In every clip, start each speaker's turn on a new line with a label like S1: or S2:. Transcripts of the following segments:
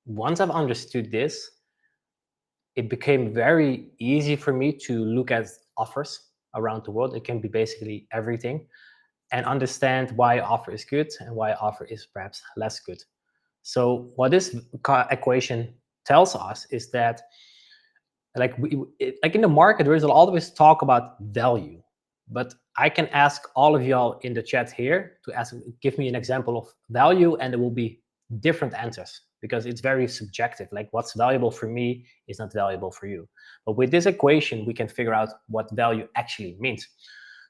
S1: once I've understood this, it became very easy for me to look at offers around the world. It can be basically everything, and understand why offer is good and why offer is perhaps less good. So what this equation tells us is that, like like in the market, there is always talk about value, but I can ask all of y'all in the chat here to give me an example of value, and there will be different answers because it's very subjective. Like what's valuable for me is not valuable for you. But with this equation, we can figure out what value actually means.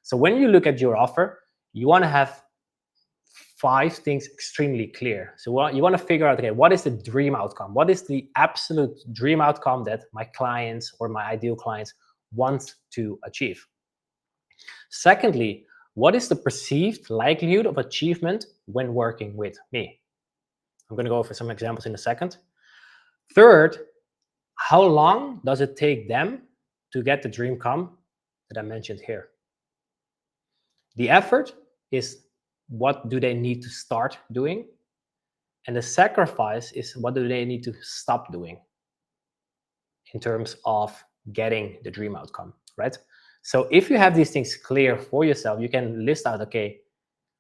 S1: So when you look at your offer, you want to have 5 things extremely clear. So you want to figure out, okay, what is the dream outcome? What is the absolute dream outcome that my clients or my ideal clients want to achieve? Secondly, what is the perceived likelihood of achievement when working with me? I'm going to go over some examples in a second. Third, how long does it take them to get the dream come that I mentioned here? The effort is, what do they need to start doing? And the sacrifice is, what do they need to stop doing in terms of getting the dream outcome, right? So if you have these things clear for yourself, you can list out, okay,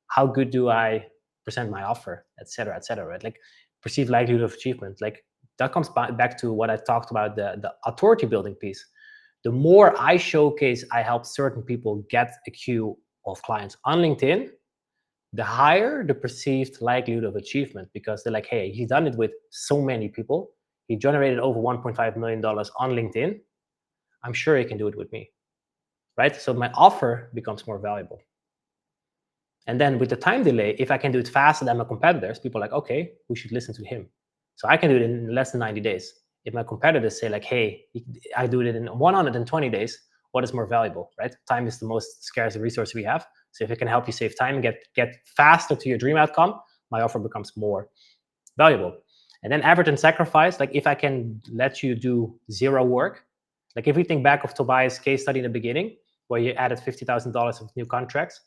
S1: how good do I present my offer, et cetera, right? Like perceived likelihood of achievement. Like that comes back to what I talked about, the authority building piece. The more I showcase, I help certain people get a queue of clients on LinkedIn, the higher the perceived likelihood of achievement, because they're like, hey, he's done it with so many people. He generated over $1.5 million on LinkedIn. I'm sure he can do it with me, right? So my offer becomes more valuable. And then with the time delay, if I can do it faster than my competitors, people are like, okay, we should listen to him. So I can do it in less than 90 days. If my competitors say like, hey, I do it in 120 days, what is more valuable, right? Time is the most scarce resource we have. So if it can help you save time and get faster to your dream outcome, my offer becomes more valuable. And then effort and sacrifice, like if I can let you do zero work, like if we think back of Tobias' case study in the beginning, where he added $50,000 of new contracts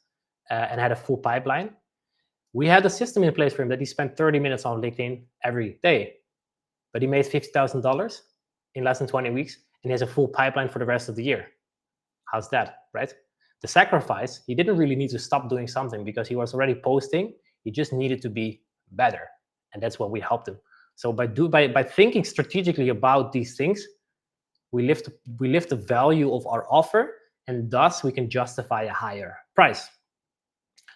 S1: and had a full pipeline, we had a system in place for him that he spent 30 minutes on LinkedIn every day, but he made $50,000 in less than 20 weeks, and he has a full pipeline for the rest of the year. How's that, right? The sacrifice, he didn't really need to stop doing something because he was already posting. He just needed to be better, and that's what we helped him. So by thinking strategically about these things, we lift the value of our offer, and thus we can justify a higher price.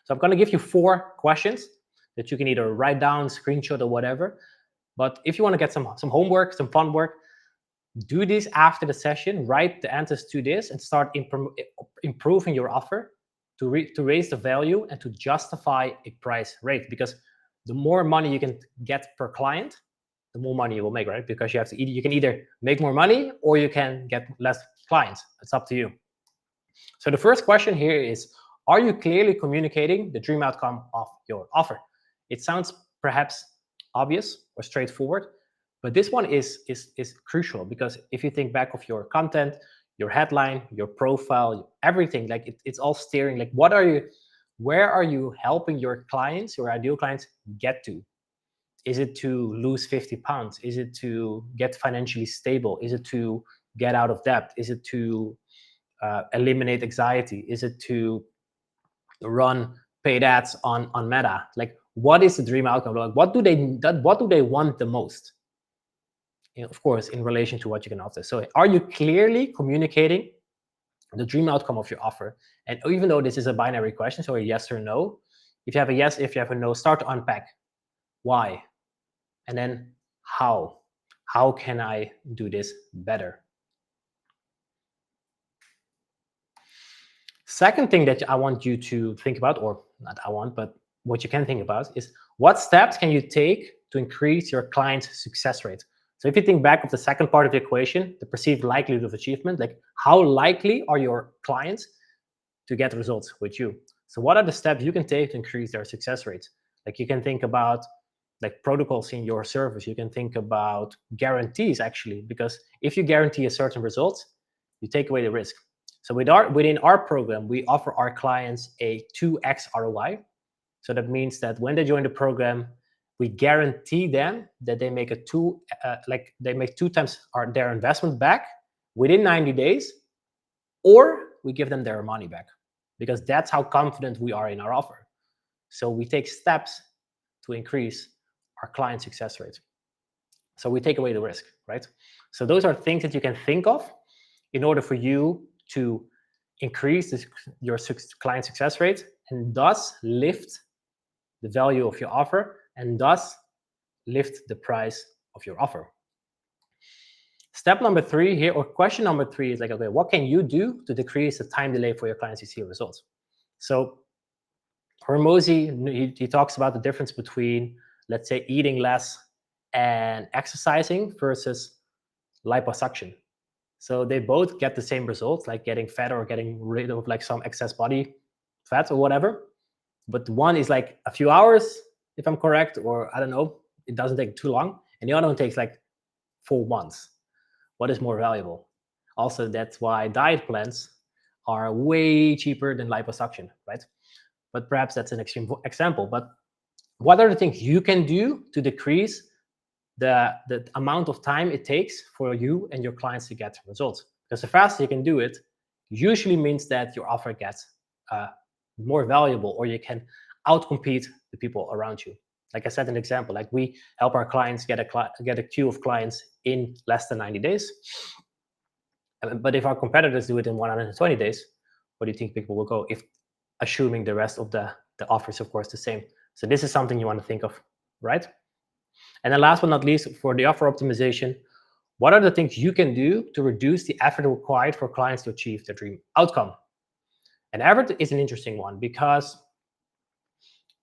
S1: So I'm going to give you 4 questions that you can either write down, screenshot, or whatever. But if you want to get some homework, some fun work, do this after the session. Write the answers to this and start improving your offer to raise the value and to justify a price rate. Because the more money you can get per client, the more money you will make, right? Because you can either make more money or you can get less clients. It's up to you. So the first question here is, are you clearly communicating the dream outcome of your offer? It sounds perhaps obvious or straightforward, but this one is crucial, because if you think back of your content, your headline, your profile, everything, like it's all steering, like where are you helping your clients, your ideal clients, get to? Is it to lose 50 pounds? Is it to get financially stable? Is it to get out of debt? Is it to eliminate anxiety? Is it to run paid ads on Meta? Like, what is the dream outcome? Like, what do they want the most? Of course, in relation to what you can offer. So are you clearly communicating the dream outcome of your offer? And even though this is a binary question, so a yes or no, if you have a yes, if you have a no, start to unpack. Why? And then how? How can I do this better? Second thing that I want you to think about, or not I want, but what you can think about, is what steps can you take to increase your client's success rate? So if you think back of the second part of the equation, the perceived likelihood of achievement, like how likely are your clients to get results with you? So what are the steps you can take to increase their success rates? Like you can think about like protocols in your service. You can think about guarantees, actually, because if you guarantee a certain result, you take away the risk. So within our program, we offer our clients a 2x ROI. So that means that when they join the program, we guarantee them that they make they make 2 times their investment back within 90 days, or we give them their money back, because that's how confident we are in our offer. So we take steps to increase our client success rate. So we take away the risk, right? So those are things that you can think of in order for you to increase your client success rate, and thus lift the value of your offer, and thus lift the price of your offer. Step number 3 here, or question number 3 is like, okay, what can you do to decrease the time delay for your clients to see results? So Hormozi, he talks about the difference between, let's say, eating less and exercising versus liposuction. So they both get the same results, like getting fatter or getting rid of like some excess body fat or whatever. But one is like a few hours, if I'm correct, or I don't know, it doesn't take too long. And the other one takes like 4 months. What is more valuable? Also, that's why diet plans are way cheaper than liposuction, right? But perhaps that's an extreme example. But what are the things you can do to decrease the amount of time it takes for you and your clients to get results? Because the faster you can do it, usually means that your offer gets more valuable, or you can outcompete the people around you. Like I said, an example, like we help our clients get a queue of clients in less than 90 days. But if our competitors do it in 120 days, what do you think people will go? If assuming the rest of the offer is, of course, the same. So this is something you want to think of, right? And then last but not least, for the offer optimization, what are the things you can do to reduce the effort required for clients to achieve their dream outcome? And effort is an interesting one, because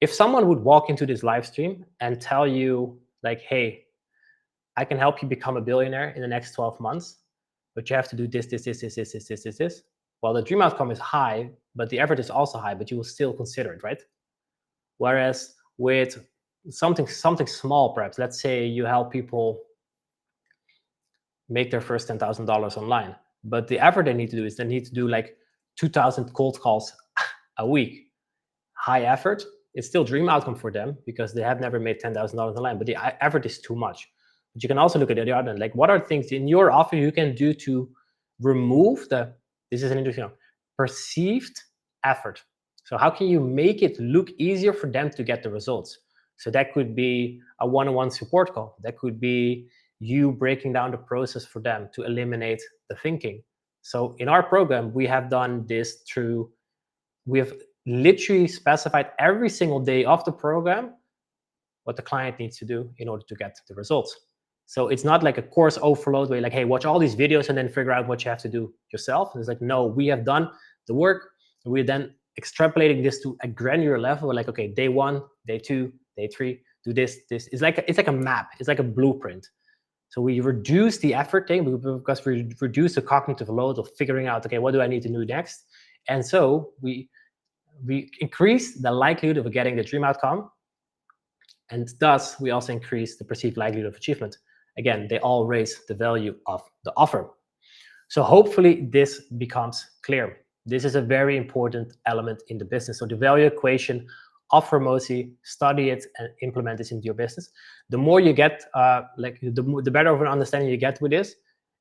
S1: if someone would walk into this live stream and tell you like, hey, I can help you become a billionaire in the next 12 months, but you have to do this, this. Well, the dream outcome is high, but the effort is also high, but you will still consider it, right? Whereas with something small, perhaps, let's say you help people make their first $10,000 online, but the effort they need to do is they need to do like 2,000 cold calls a week. High effort. It's still dream outcome for them because they have never made $10,000 online, but the effort is too much. But you can also look at the other end, like what are things in your offer you can do to remove this is an interesting one, perceived effort. So how can you make it look easier for them to get the results? So that could be a one-on-one support call. That could be you breaking down the process for them to eliminate the thinking. So in our program, we have done this through, we have literally specified every single day of the program what the client needs to do in order to get the results. So it's not like a course overload where you're like, hey, watch all these videos and then figure out what you have to do yourself. And it's like, no, we have done the work. We're then extrapolating this to a granular level. We're like, okay, day 1, day 2, day 3, do this. It's like a map. It's like a blueprint. So we reduce the effort thing because we reduce the cognitive load of figuring out, okay, what do I need to do next? And so we increase the likelihood of getting the dream outcome. And thus, we also increase the perceived likelihood of achievement. Again, they all raise the value of the offer. So hopefully this becomes clear. This is a very important element in the business. So the value equation of Hormozi, study it and implement this into your business. The more you get, the better of an understanding you get with this,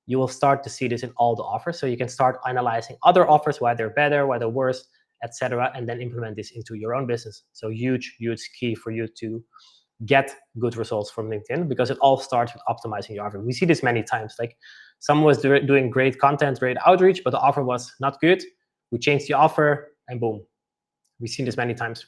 S1: you will start to see this in all the offers. So you can start analyzing other offers, why they're better, why they're worse, etc., and then implement this into your own business. So huge key for you to get good results from LinkedIn, because it all starts with optimizing your offer. We see this many times. Like someone was doing great content, great outreach, but the offer was not good. We changed the offer and boom. We've seen this many times.